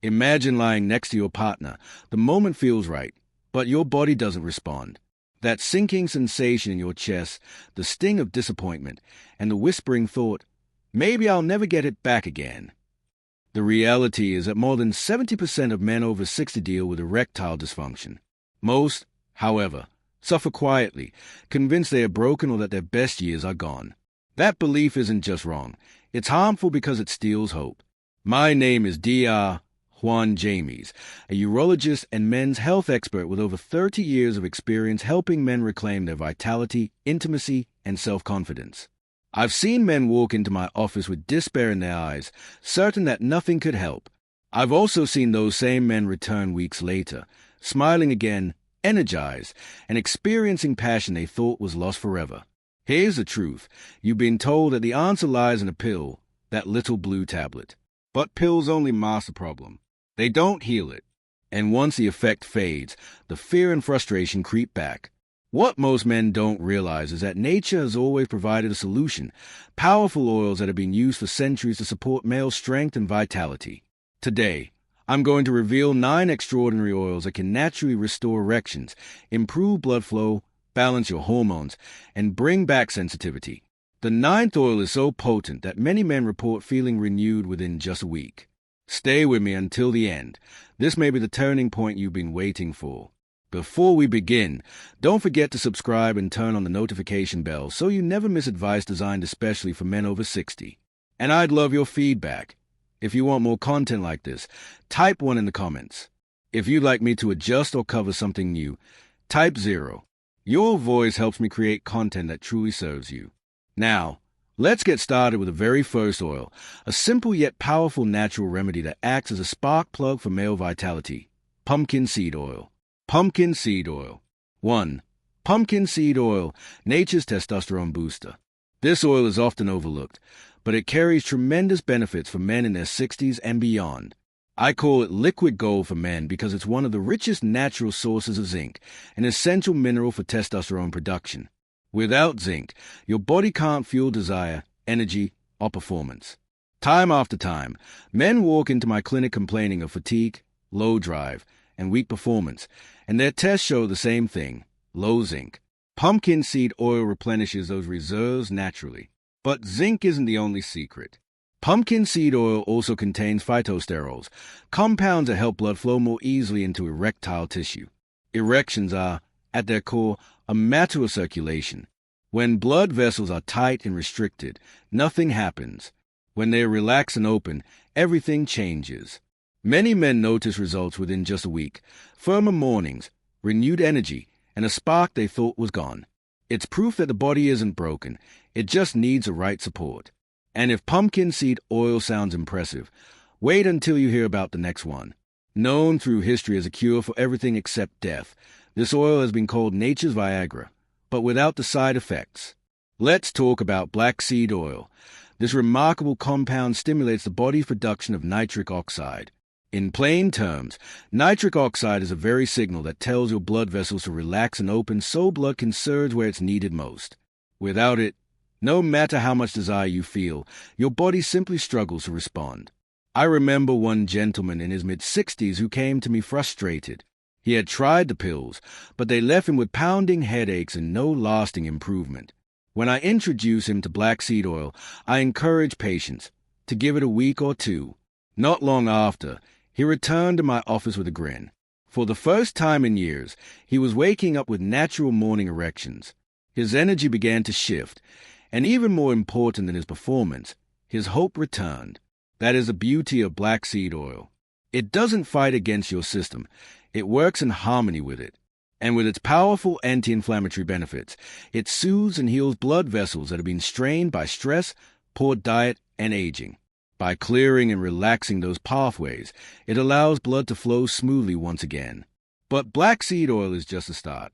Imagine lying next to your partner. The moment feels right, but your body doesn't respond. That sinking sensation in your chest, the sting of disappointment, and the whispering thought, maybe I'll never get it back again. The reality is that more than 70% of men over 60 deal with erectile dysfunction. Most, however, suffer quietly, convinced they are broken or that their best years are gone. That belief isn't just wrong. It's harmful because it steals hope. My name is Dr. Juan Jaimes, a urologist and men's health expert with over 30 years of experience helping men reclaim their vitality, intimacy, and self-confidence. I've seen men walk into my office with despair in their eyes, certain that nothing could help. I've also seen those same men return weeks later, smiling again, energized, and experiencing passion they thought was lost forever. Here's the truth. You've been told that the answer lies in a pill, that little blue tablet. But pills only mask the problem. They don't heal it. And once the effect fades, the fear and frustration creep back. What most men don't realize is that nature has always provided a solution, powerful oils that have been used for centuries to support male strength and vitality. Today, I'm going to reveal 9 extraordinary oils that can naturally restore erections, improve blood flow, balance your hormones, and bring back sensitivity. The 9th oil is so potent that many men report feeling renewed within just a week. Stay with me until the end. This may be the turning point you've been waiting for. Before we begin, don't forget to subscribe and turn on the notification bell so you never miss advice designed especially for men over 60. And I'd love your feedback. If you want more content like this, type 1 in the comments. If you'd like me to adjust or cover something new, type 0. Your voice helps me create content that truly serves you. Now, let's get started with the very first oil, a simple yet powerful natural remedy that acts as a spark plug for male vitality. Pumpkin seed oil. Pumpkin seed oil. 1. Pumpkin seed oil, nature's testosterone booster. This oil is often overlooked, but it carries tremendous benefits for men in their 60s and beyond. I call it liquid gold for men because it's one of the richest natural sources of zinc, an essential mineral for testosterone production. Without zinc, your body can't fuel desire, energy, or performance. Time after time, men walk into my clinic complaining of fatigue, low drive, and weak performance, and their tests show the same thing, low zinc. Pumpkin seed oil replenishes those reserves naturally. But zinc isn't the only secret. Pumpkin seed oil also contains phytosterols, compounds that help blood flow more easily into erectile tissue. Erections are, at their core, a matter of circulation. When blood vessels are tight and restricted, nothing happens. When they are relaxed and open, everything changes. Many men notice results within just a week, firmer mornings, renewed energy, and a spark they thought was gone. It's proof that the body isn't broken, it just needs the right support. And if pumpkin seed oil sounds impressive, wait until you hear about the next one. Known through history as a cure for everything except death, this oil has been called nature's Viagra, but without the side effects. Let's talk about black seed oil. This remarkable compound stimulates the body's production of nitric oxide. In plain terms, nitric oxide is a very signal that tells your blood vessels to relax and open so blood can surge where it's needed most. Without it, no matter how much desire you feel, your body simply struggles to respond. I remember one gentleman in his mid-60s who came to me frustrated. He had tried the pills, but they left him with pounding headaches and no lasting improvement. When I introduced him to black seed oil, I encouraged patience to give it a week or 2. Not long after, he returned to my office with a grin. For the first time in years, he was waking up with natural morning erections. His energy began to shift, and even more important than his performance, his hope returned. That is the beauty of black seed oil. It doesn't fight against your system. It works in harmony with it. And with its powerful anti-inflammatory benefits, it soothes and heals blood vessels that have been strained by stress, poor diet, and aging. By clearing and relaxing those pathways, it allows blood to flow smoothly once again. But black seed oil is just a start.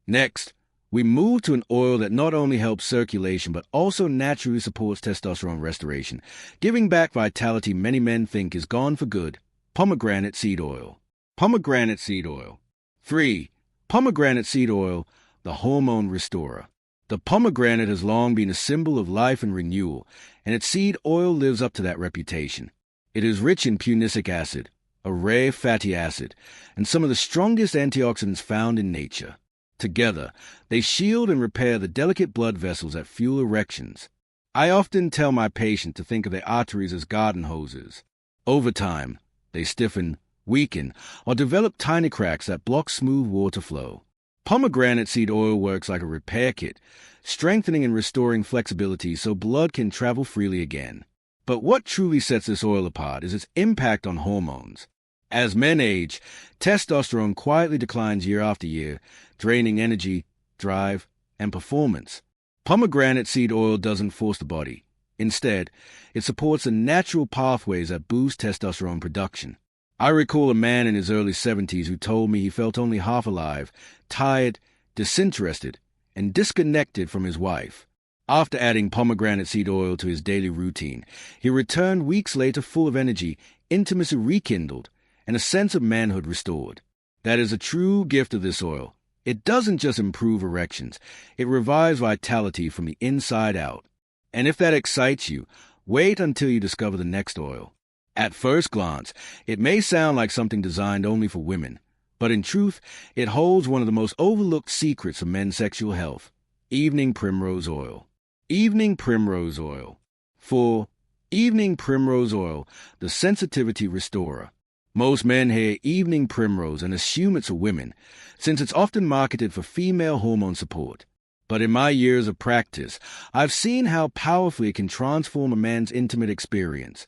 Next, we move to an oil that not only helps circulation but also naturally supports testosterone restoration, giving back vitality many men think is gone for good. Pomegranate seed oil. Pomegranate seed oil. 3. Pomegranate seed oil, the hormone restorer. The pomegranate has long been a symbol of life and renewal, and its seed oil lives up to that reputation. It is rich in punicic acid, a rare fatty acid, and some of the strongest antioxidants found in nature. Together, they shield and repair the delicate blood vessels that fuel erections. I often tell my patient to think of their arteries as garden hoses. Over time, they stiffen, weaken, or develop tiny cracks that block smooth water flow. Pomegranate seed oil works like a repair kit, strengthening and restoring flexibility so blood can travel freely again. But what truly sets this oil apart is its impact on hormones. As men age, testosterone quietly declines year after year, draining energy, drive, and performance. Pomegranate seed oil doesn't force the body. Instead, it supports the natural pathways that boost testosterone production. I recall a man in his early 70s who told me he felt only half alive, tired, disinterested, and disconnected from his wife. After adding pomegranate seed oil to his daily routine, he returned weeks later full of energy, intimacy rekindled, and a sense of manhood restored. That is a true gift of this oil. It doesn't just improve erections, it revives vitality from the inside out. And if that excites you, wait until you discover the next oil. At first glance, it may sound like something designed only for women, but in truth, it holds one of the most overlooked secrets of men's sexual health: Evening Primrose Oil. Evening Primrose Oil. For Evening Primrose Oil, the sensitivity restorer. Most men hear evening primrose and assume it's a women, since it's often marketed for female hormone support. But in my years of practice, I've seen how powerfully it can transform a man's intimate experience,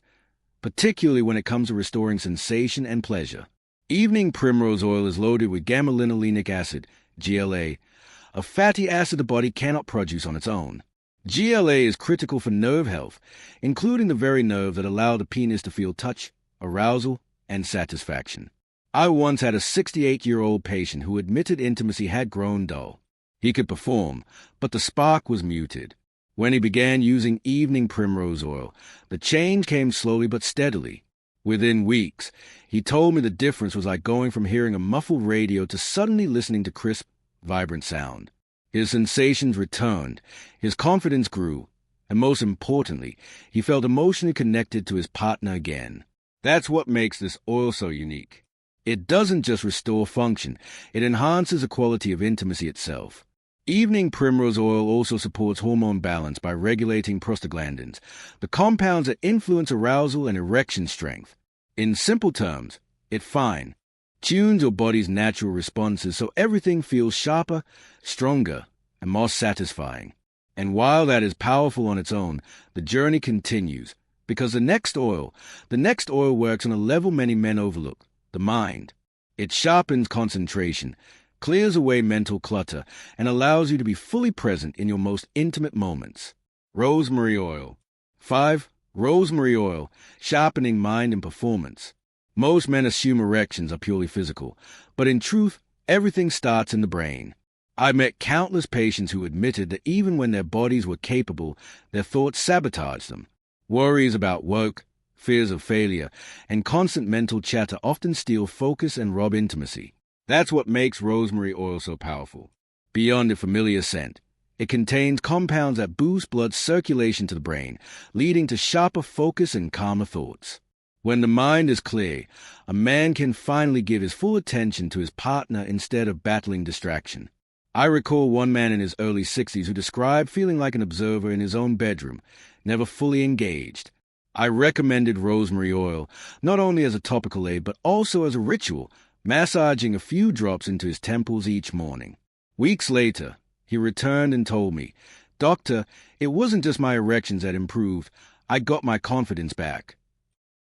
particularly when it comes to restoring sensation and pleasure. Evening Primrose Oil is loaded with gamma-linolenic acid, GLA, a fatty acid the body cannot produce on its own. GLA is critical for nerve health, including the very nerve that allow the penis to feel touch, arousal, and satisfaction. I once had a 68-year-old patient who admitted intimacy had grown dull. He could perform, but the spark was muted. When he began using Evening Primrose Oil, the change came slowly but steadily. Within weeks, he told me the difference was like going from hearing a muffled radio to suddenly listening to crisp, vibrant sound. His sensations returned, his confidence grew, and most importantly, he felt emotionally connected to his partner again. That's what makes this oil so unique. It doesn't just restore function, it enhances the quality of intimacy itself. Evening Primrose Oil also supports hormone balance by regulating prostaglandins, the compounds that influence arousal and erection strength. In simple terms, it tunes your body's natural responses so everything feels sharper, stronger, and more satisfying. And while that is powerful on its own, the journey continues, because the next oil works on a level many men overlook, the mind. It sharpens concentration, clears away mental clutter, and allows you to be fully present in your most intimate moments. Rosemary Oil. 5. Rosemary Oil, sharpening mind and performance. Most men assume erections are purely physical, but in truth, everything starts in the brain. I met countless patients who admitted that even when their bodies were capable, their thoughts sabotaged them. Worries about work, fears of failure, and constant mental chatter often steal focus and rob intimacy. That's what makes rosemary oil so powerful. Beyond the familiar scent, it contains compounds that boost blood circulation to the brain, leading to sharper focus and calmer thoughts. When the mind is clear, a man can finally give his full attention to his partner instead of battling distraction. I recall one man in his early 60s who described feeling like an observer in his own bedroom, never fully engaged. I recommended rosemary oil, not only as a topical aid but also as a ritual, massaging a few drops into his temples each morning. Weeks later, he returned and told me, "Doctor, it wasn't just my erections that improved, I got my confidence back."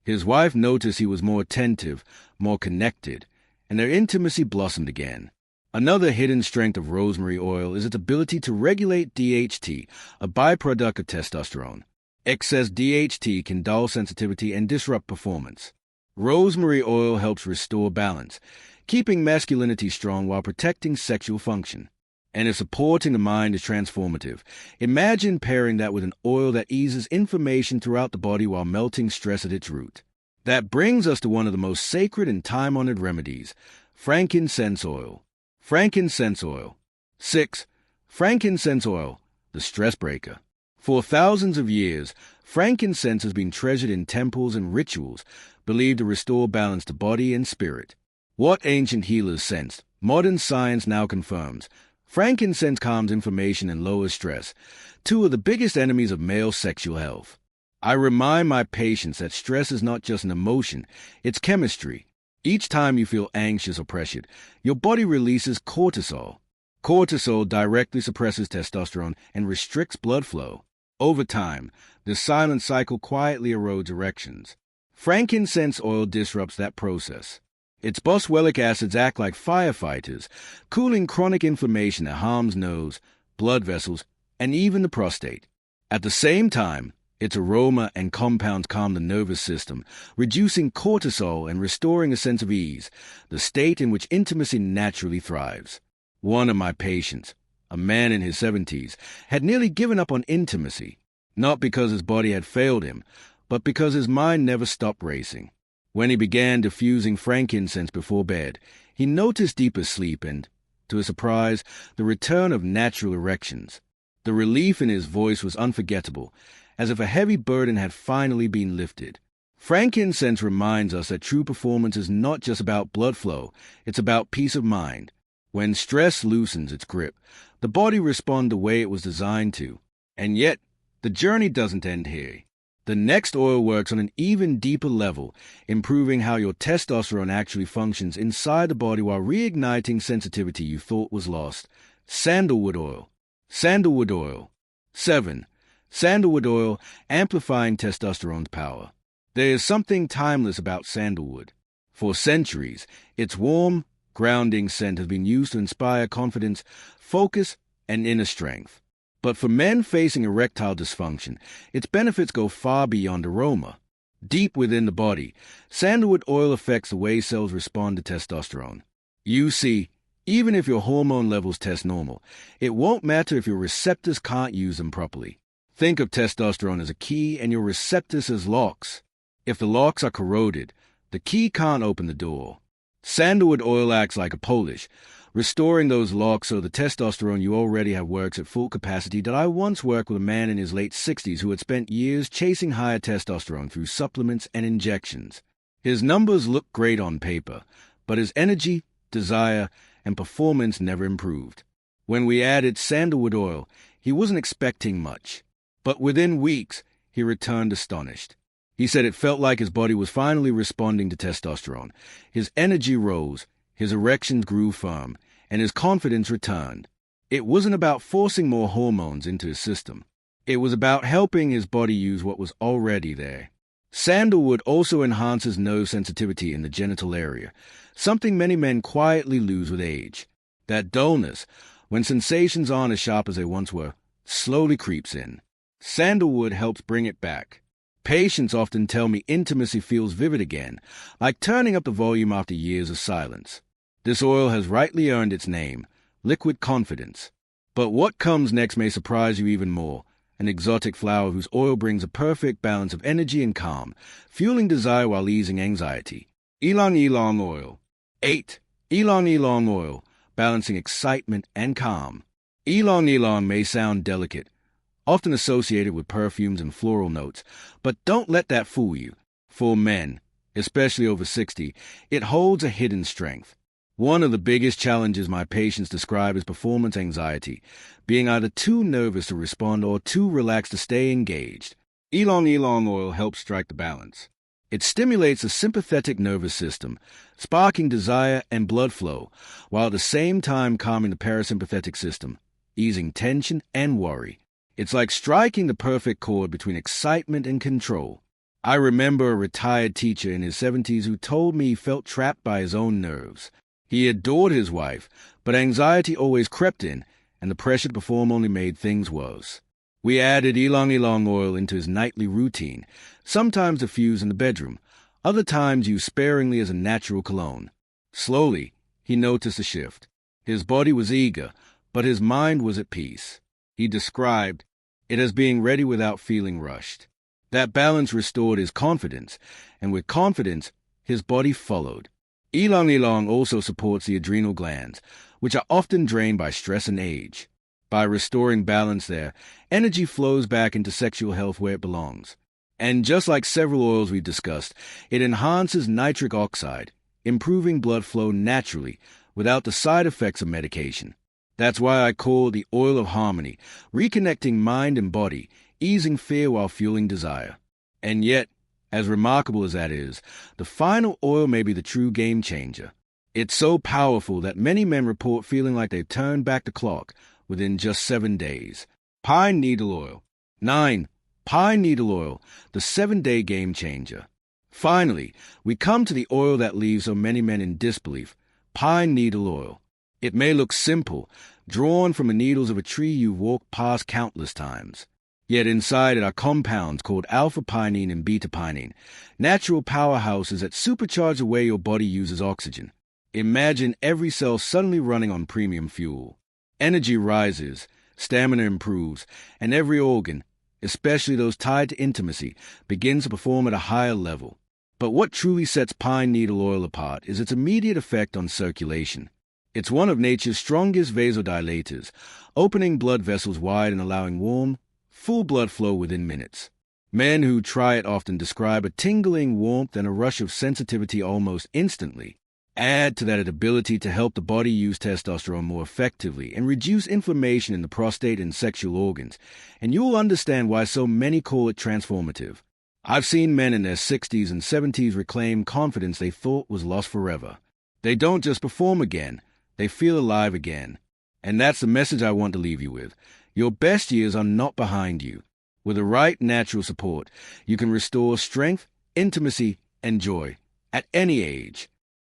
His wife noticed he was more attentive, more connected, and their intimacy blossomed again. Another hidden strength of rosemary oil is its ability to regulate DHT, a byproduct of testosterone. Excess DHT can dull sensitivity and disrupt performance. Rosemary oil helps restore balance, keeping masculinity strong while protecting sexual function. And if supporting the mind is transformative, imagine pairing that with an oil that eases inflammation throughout the body while melting stress at its root. That brings us to one of the most sacred and time-honored remedies, frankincense oil. Frankincense oil. 6. Frankincense oil, the stress breaker. For thousands of years, Frankincense has been treasured in temples and rituals, believed to restore balance to body and spirit. What ancient healers sensed, modern science now confirms. Frankincense calms inflammation and lowers stress, two of the biggest enemies of male sexual health. I remind my patients that stress is not just an emotion, it's chemistry. Each time you feel anxious or pressured, your body releases cortisol. Cortisol directly suppresses testosterone and restricts blood flow. Over time, this silent cycle quietly erodes erections. Frankincense oil disrupts that process. Its boswellic acids act like firefighters, cooling chronic inflammation that harms nerves, blood vessels, and even the prostate. At the same time, its aroma and compounds calm the nervous system, reducing cortisol and restoring a sense of ease, the state in which intimacy naturally thrives. One of my patients, a man in his 70s, had nearly given up on intimacy, not because his body had failed him, but because his mind never stopped racing. When he began diffusing frankincense before bed, he noticed deeper sleep and, to his surprise, the return of natural erections. The relief in his voice was unforgettable, as if a heavy burden had finally been lifted. Frankincense reminds us that true performance is not just about blood flow, it's about peace of mind. When stress loosens its grip, the body responds the way it was designed to. And yet, the journey doesn't end here. The next oil works on an even deeper level, improving how your testosterone actually functions inside the body while reigniting sensitivity you thought was lost. Sandalwood Oil. Sandalwood Oil. 7. Sandalwood oil, amplifying testosterone's power. There is something timeless about sandalwood. For centuries, its warm, grounding scent has been used to inspire confidence, focus, and inner strength. But for men facing erectile dysfunction, its benefits go far beyond aroma. Deep within the body, sandalwood oil affects the way cells respond to testosterone. You see, even if your hormone levels test normal, it won't matter if your receptors can't use them properly. Think of testosterone as a key and your receptors as locks. If the locks are corroded, the key can't open the door. Sandalwood oil acts like a polish, restoring those locks so the testosterone you already have works at full capacity. I once worked with a man in his late 60s who had spent years chasing higher testosterone through supplements and injections. His numbers looked great on paper, but his energy, desire, and performance never improved. When we added sandalwood oil, he wasn't expecting much. But within weeks, he returned astonished. He said it felt like his body was finally responding to testosterone. His energy rose, his erections grew firm, and his confidence returned. It wasn't about forcing more hormones into his system. It was about helping his body use what was already there. Sandalwood also enhances nerve sensitivity in the genital area, something many men quietly lose with age. That dullness, when sensations aren't as sharp as they once were, slowly creeps in. Sandalwood helps bring it back. Patients often tell me intimacy feels vivid again, like turning up the volume after years of silence. This oil has rightly earned its name, liquid confidence. But what comes next may surprise you even more. An exotic flower whose oil brings a perfect balance of energy and calm, fueling desire while easing anxiety. Ylang-Ylang Oil. 8. Ylang-Ylang Oil, balancing excitement and calm. Ylang-Ylang may sound delicate, often associated with perfumes and floral notes, but don't let that fool you. For men, especially over 60, it holds a hidden strength. One of the biggest challenges my patients describe is performance anxiety, being either too nervous to respond or too relaxed to stay engaged. Ylang-Ylang Oil helps strike the balance. It stimulates the sympathetic nervous system, sparking desire and blood flow, while at the same time calming the parasympathetic system, easing tension and worry. It's like striking the perfect chord between excitement and control. I remember a retired teacher in his 70s who told me he felt trapped by his own nerves. He adored his wife, but anxiety always crept in, and the pressure to perform only made things worse. We added Ylang-Ylang Oil into his nightly routine, sometimes diffused in the bedroom, other times used sparingly as a natural cologne. Slowly, he noticed a shift. His body was eager, but his mind was at peace. He described it as being ready without feeling rushed. That balance restored his confidence, and with confidence, his body followed. Ylang-Ylang also supports the adrenal glands, which are often drained by stress and age. By restoring balance there, energy flows back into sexual health where it belongs. And just like several oils we've discussed, it enhances nitric oxide, improving blood flow naturally without the side effects of medication. That's why I call it the oil of harmony, reconnecting mind and body, easing fear while fueling desire. And yet, as remarkable as that is, the final oil may be the true game changer. It's so powerful that many men report feeling like they've turned back the clock within just 7 days. Pine needle oil. 9. Pine needle oil, the 7-day game changer. Finally, we come to the oil that leaves so many men in disbelief, pine needle oil. It may look simple, drawn from the needles of a tree you've walked past countless times. Yet inside it are compounds called alpha-pinene and beta-pinene, natural powerhouses that supercharge the way your body uses oxygen. Imagine every cell suddenly running on premium fuel. Energy rises, stamina improves, and every organ, especially those tied to intimacy, begins to perform at a higher level. But what truly sets pine needle oil apart is its immediate effect on circulation. It's one of nature's strongest vasodilators, opening blood vessels wide and allowing warm, full blood flow within minutes. Men who try it often describe a tingling warmth and a rush of sensitivity almost instantly. Add to that its ability to help the body use testosterone more effectively and reduce inflammation in the prostate and sexual organs, and you'll understand why so many call it transformative. I've seen men in their 60s and 70s reclaim confidence they thought was lost forever. They don't just perform again, they feel alive again. And that's the message I want to leave you with. Your best years are not behind you. With the right natural support, you can restore strength, intimacy, and joy at any age.